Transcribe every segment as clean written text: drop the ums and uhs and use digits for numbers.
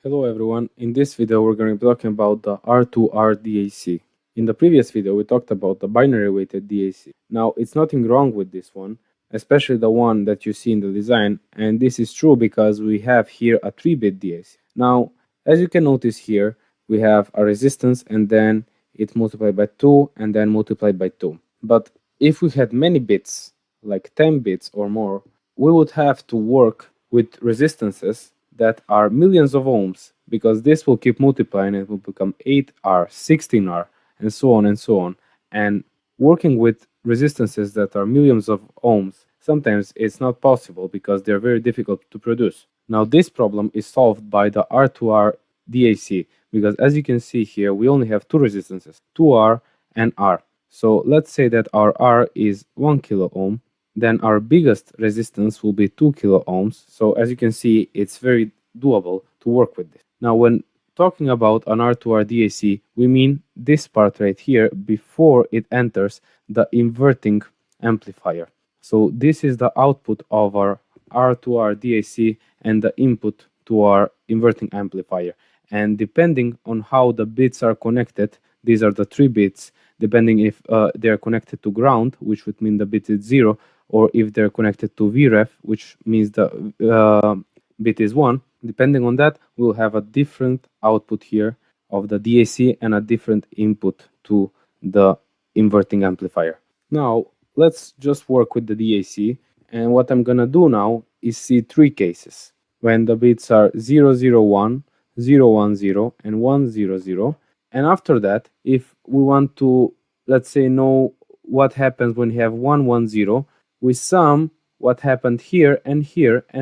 Hello everyone, in this video we're going to be talking about the R2R DAC. In the previous video we talked about the binary weighted DAC. Now it's nothing wrong with this one, especially the one that you see in the design, and this is true because we have here a 3-bit DAC. Now as you can notice here we have a resistance and then it's multiplied by 2 and then multiplied by 2. But if we had many bits, like 10 bits or more, we would have to work with resistances that are millions of ohms, because this will keep multiplying and it will become 8R, 16R, and so on and so on. And working with resistances that are millions of ohms, sometimes it's not possible because they're very difficult to produce. Now this problem is solved by the R2R DAC, because as you can see here, we only have two resistances, 2R and R. So let's say that our R is 1 kilo ohm, then our biggest resistance will be 2 kilo ohms. So as you can see, it's very doable to work with this. Now when talking about an R2R DAC, we mean this part right here before it enters the inverting amplifier. So this is the output of our R2R DAC and the input to our inverting amplifier. And depending on how the bits are connected, these are the 3 bits, depending if they are connected to ground, which would mean the bit is 0, or if they're connected to VREF, which means the bit is 1. Depending on that, we'll have a different output here of the DAC and a different input to the inverting amplifier. Now, let's just work with the DAC. And what I'm gonna do now is see 3 cases when the bits are 001, 010, and 100. And after that, if we want to, let's say, know what happens when you have 110, we sum what happened here, and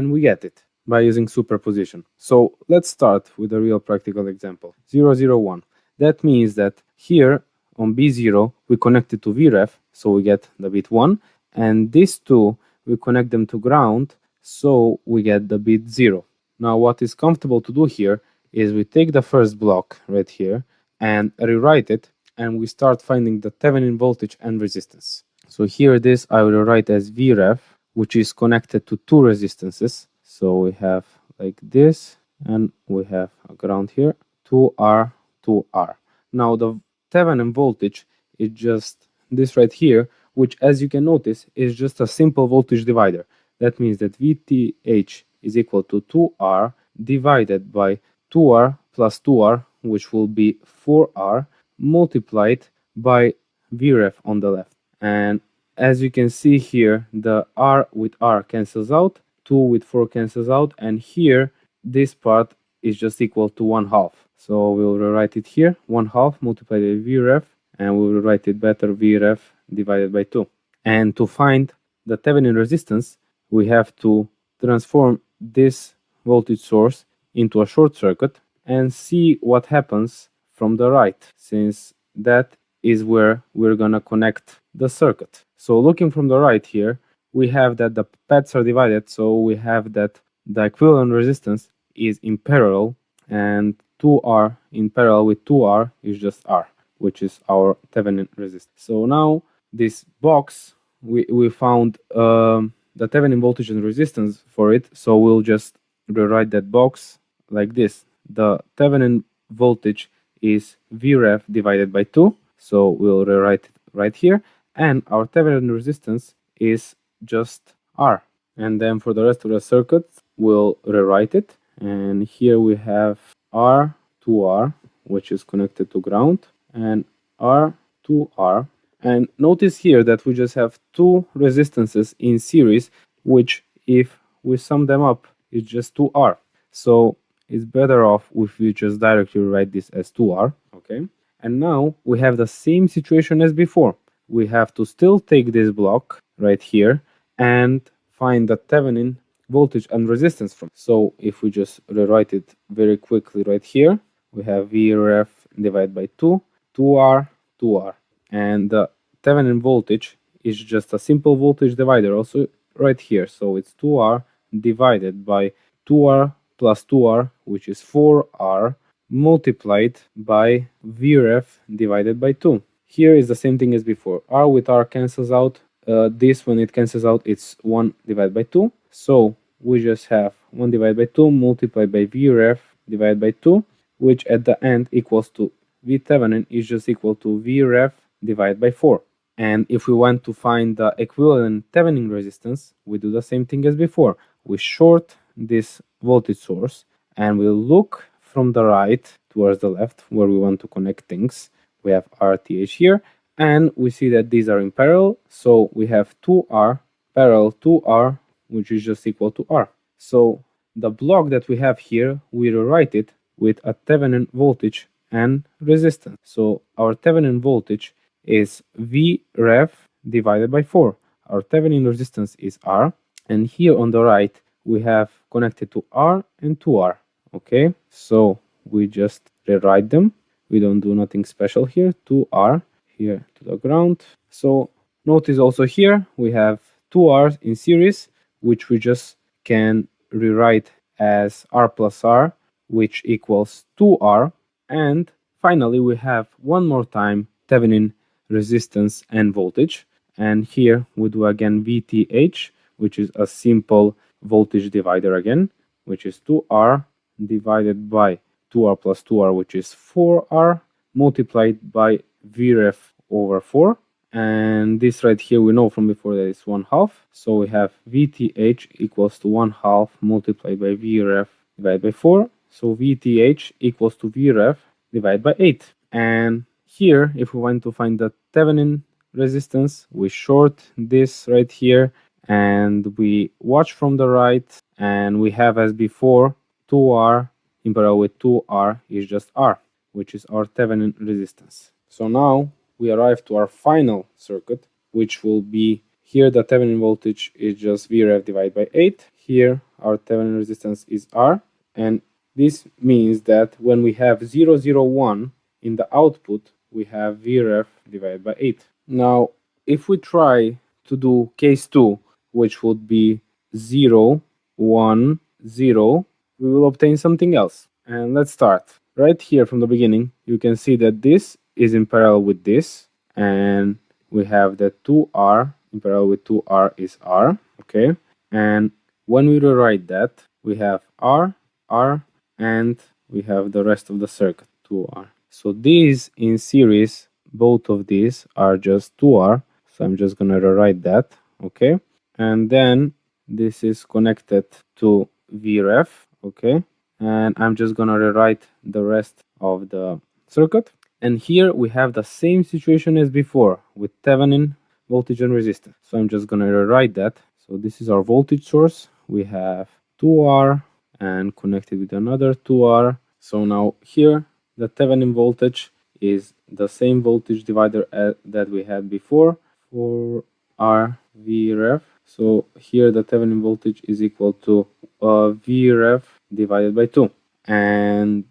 we get it by using superposition. So let's start with a real practical example. 001. That means that here on B0 we connect it to VREF, so we get the bit 1, and these two we connect them to ground, so we get the bit 0. Now what is comfortable to do here is we take the first block right here and rewrite it, and we start finding the Thevenin voltage and resistance. So here this I will write as VREF, which is connected to 2 resistances. So we have like this, and we have a ground here, 2R, 2R. Now the Thevenin voltage is just this right here, which, as you can notice, is just a simple voltage divider. That means that VTH is equal to 2R divided by 2R plus 2R, which will be 4R, multiplied by VREF on the left. And as you can see here, the R with R cancels out, 2 with 4 cancels out, and here this part is just equal to 1/2. So we'll rewrite it here, 1/2 multiplied by VREF, and we will write it better, VREF divided by 2. And to find the Thevenin resistance, we have to transform this voltage source into a short circuit and see what happens from the right, since that is where we're gonna connect the circuit. So looking from the right here, we have that the paths are divided, so we have that the equivalent resistance is in parallel, and 2R in parallel with 2R is just R, which is our Thevenin resistance. So now this box, we found the Thevenin voltage and resistance for it, so we'll just rewrite that box like this. The Thevenin voltage is VREF divided by 2, so we'll rewrite it right here, and our Thevenin resistance is just R. And then for the rest of the circuit, we'll rewrite it, and here we have R2R, which is connected to ground, and R2R. And notice here that we just have 2 resistances in series, which if we sum them up is just 2R. So it's better off if we just directly write this as 2R, okay? And now we have the same situation as before. We have to still take this block right here and find the Thevenin voltage and resistance from. So if we just rewrite it very quickly right here, we have VREF divided by 2, 2R, 2R. And the Thevenin voltage is just a simple voltage divider also right here. So it's 2R divided by 2R plus 2R, which is 4R, multiplied by VREF divided by 2. Here is the same thing as before. R with R cancels out. This, when it cancels out, it's 1 divided by 2. So we just have 1 divided by 2 multiplied by VREF divided by 2, which at the end equals to Thevenin is just equal to VREF divided by 4. And if we want to find the equivalent Thevenin resistance, we do the same thing as before. We short this voltage source and we look from the right towards the left where we want to connect things. We have RTH here, and we see that these are in parallel, so we have 2R parallel to R, which is just equal to R. So the block that we have here, we rewrite it with a Thevenin voltage and resistance. So our Thevenin voltage is VREF divided by 4. Our Thevenin resistance is R, and here on the right we have connected to R and to R. Okay, so we just rewrite them. We don't do nothing special here. 2R here to the ground. So notice also here we have 2R's in series, which we just can rewrite as R plus R, which equals 2R. And finally we have one more time Thevenin resistance and voltage. And here we do again VTH, which is a simple voltage divider again, which is 2R divided by 2R plus 2R, which is 4R, multiplied by VREF over 4. And this right here we know from before that it's 1/2. So we have VTH equals to 1/2 multiplied by VREF divided by 4. So VTH equals to VREF divided by 8. And here, if we want to find the Thevenin resistance, we short this right here and we watch from the right, and we have as before 2R in parallel with 2R is just R, which is our Thevenin resistance. So now we arrive to our final circuit, which will be here the Thevenin voltage is just VREF divided by 8. Here our Thevenin resistance is R, and this means that when we have 0, 0, 1 in the output, we have VREF divided by 8. Now, if we try to do case 2, which would be 0, 1, 0, we will obtain something else. And let's start. Right here from the beginning, you can see that this is in parallel with this, and we have that 2R in parallel with 2R is R, okay? And when we rewrite that, we have R, R, and we have the rest of the circuit, 2R. So these in series, both of these are just 2R, so I'm just gonna rewrite that, okay? And then this is connected to VREF, okay? And I'm just gonna rewrite the rest of the circuit. And here we have the same situation as before with Thevenin voltage and resistance. So I'm just gonna rewrite that. So this is our voltage source. We have 2R and connected with another 2R. So now here the Thevenin voltage is the same voltage divider that we had before for our VREF. So here the Thevenin voltage is equal to VREF divided by 2. And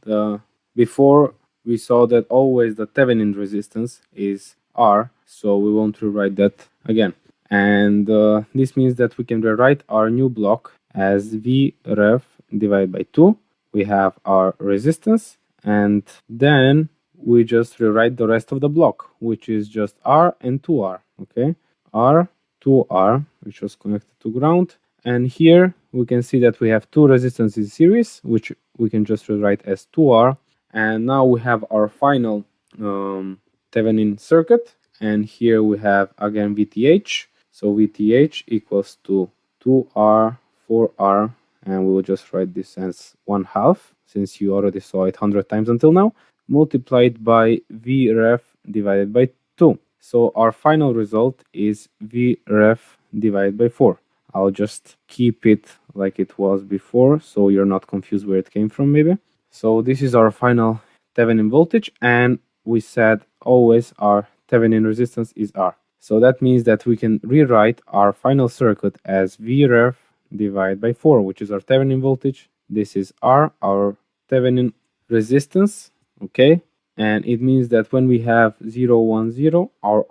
before we saw that always the Thevenin resistance is R, so we won't rewrite that again. And this means that we can rewrite our new block as VREF divided by 2. We have our resistance, and then we just rewrite the rest of the block, which is just R and 2R, okay? R, 2R, which was connected to ground. And here we can see that we have two resistances in series, which we can just rewrite as 2R. And now we have our final Thevenin circuit. And here we have again VTH. So VTH equals to 2R, 4R, and we will just write this as 1/2, since you already saw it 100 times until now, multiplied by VREF divided by 2. So our final result is VREF divided by 4. I'll just keep it like it was before, so you're not confused where it came from maybe. So this is our final Thevenin voltage, and we said always our Thevenin resistance is R. So that means that we can rewrite our final circuit as VREF divided by 4, which is our Thevenin voltage. This is R, our Thevenin resistance, okay? And it means that when we have 0, 1, 0, our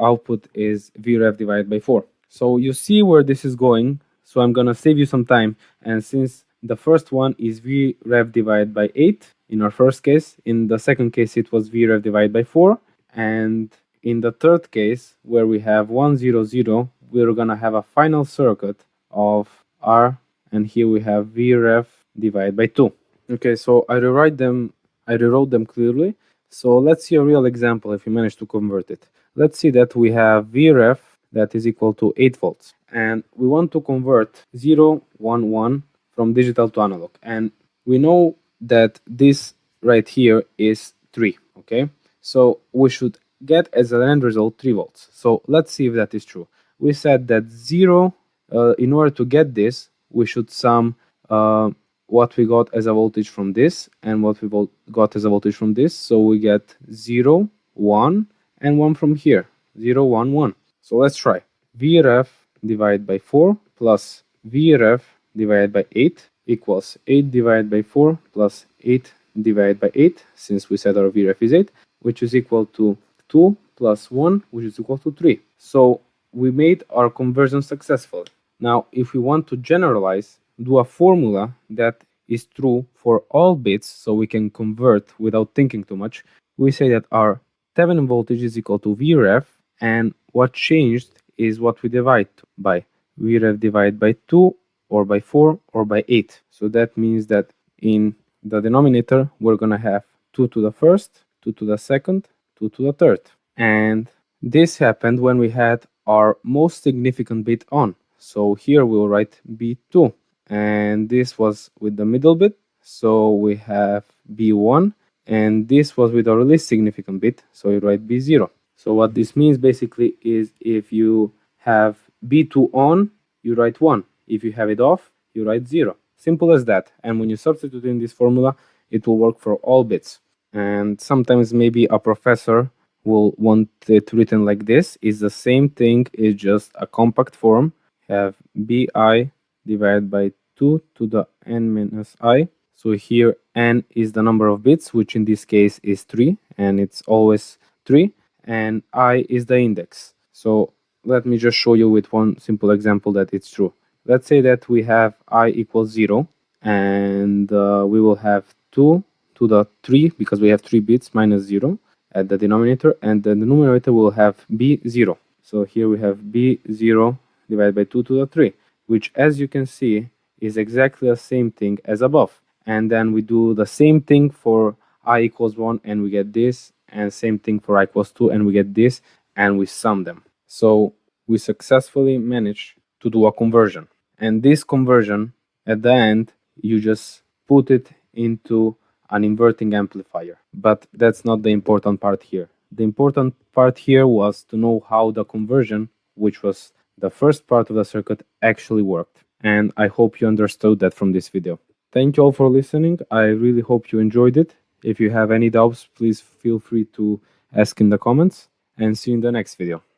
output is VREF divided by 4. So you see where this is going. So I'm gonna save you some time. And since the first one is VREF divided by 8 in our first case, in the second case it was VREF divided by 4. And in the third case, where we have 1, 0, 0, we're gonna have a final circuit of R, and here we have VREF divided by 2. Okay, so I rewrote them clearly. So let's see a real example if we manage to convert it. Let's see that we have VREF that is equal to 8 volts, and we want to convert 0, 1, 1 from digital to analog. And we know that this right here is 3, okay? So we should get as an end result 3 volts. So let's see if that is true. We said that 0, in order to get this, we should sum what we got as a voltage from this and what we got as a voltage from this. So we get 0, 1, and 1 from here. 0, 1, 1. So let's try. VREF divided by 4 plus VREF divided by 8 equals 8 divided by 4 plus 8 divided by 8, since we said our VREF is 8, which is equal to 2 plus 1, which is equal to 3. So we made our conversion successfully. Now, if we want to generalize, do a formula that is true for all bits, so we can convert without thinking too much, we say that our Thevenin voltage is equal to VREF, and what changed is what we divide by. VREF divided by 2, or by 4, or by 8. So that means that in the denominator, we're going to have 2 to the first, 2 to the second, 2 to the third. And this happened when we had our most significant bit on. So here we'll write B2, and this was with the middle bit, so we have B1, and this was with our least significant bit, so we write B0. So what this means basically is if you have B2 on, you write 1. If you have it off, you write 0. Simple as that. And when you substitute in this formula, it will work for all bits. And sometimes maybe a professor will want it written like this. It's the same thing, it's just a compact form. Have bi divided by 2 to the n minus I. So here n is the number of bits, which in this case is 3, and it's always 3, and I is the index. So let me just show you with one simple example that it's true. Let's say that we have I equals 0, and we will have 2 to the 3, because we have 3 bits minus 0 at the denominator, and the numerator will have B0. So here we have B0 divided by 2 to the 3, which, as you can see, is exactly the same thing as above. And then we do the same thing for I equals 1, and we get this, and same thing for I equals 2, and we get this, and we sum them. So we successfully managed to do a conversion. And this conversion, at the end, you just put it into an inverting amplifier. But that's not the important part here. The important part here was to know how the conversion, which was the first part of the circuit, actually worked. And I hope you understood that from this video. Thank you all for listening. I really hope you enjoyed it. If you have any doubts, please feel free to ask in the comments, and see you in the next video.